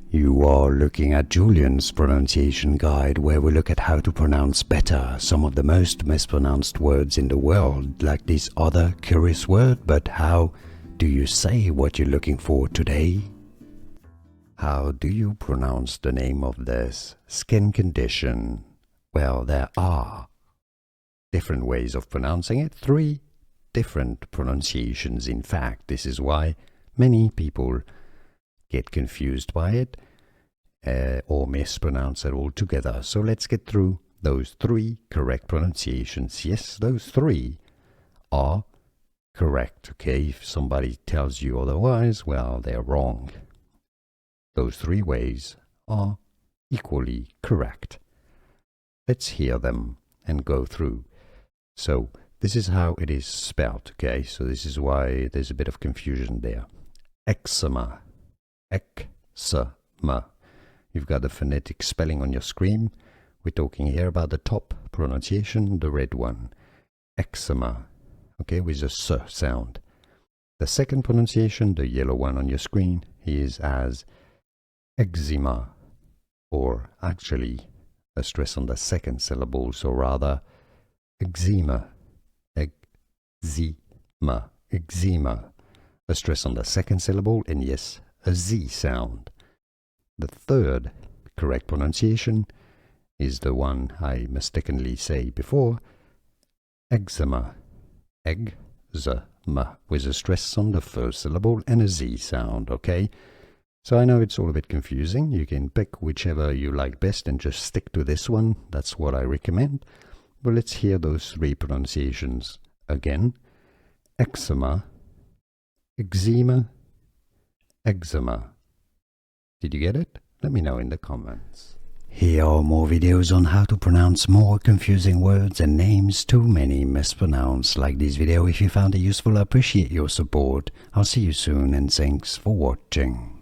You are looking at Julian's pronunciation guide, where we look at how to pronounce better some of the most mispronounced words in the world, like this other curious word. But how do you say what you're looking for today? How do you pronounce the name of this skin condition? Well, there are different ways of pronouncing it, 3 different pronunciations in fact. This is why many people get confused by it or mispronounce it altogether. So let's get through those 3 correct pronunciations. Yes, those 3 are correct, okay? If somebody tells you otherwise, well, they're wrong. Those 3 ways are equally correct. Let's hear them and go through. So this is how it is spelled, okay? So this is why there's a bit of confusion there. Eczema. Eczema. You've got the phonetic spelling on your screen. We're talking here about the top pronunciation, the red one. Eczema, okay, with a S sound. The second pronunciation, the yellow one on your screen, is as eczema, or actually a stress on the second syllable, so rather eczema, eczema, eczema, a stress on the second syllable, and yes, a Z sound. The third correct pronunciation is the one I mistakenly say before, eczema, eczema, with a stress on the first syllable and a Z sound, okay? So I know it's all a bit confusing. You can pick whichever you like best and just stick to this one. That's what I recommend. But let's hear those 3 pronunciations again. Eczema, eczema, eczema. Did you get it? Let me know in the comments. Here are more videos on how to pronounce more confusing words and names too many mispronounced. Like this video if you found it useful. I appreciate your support. I'll see you soon and thanks for watching.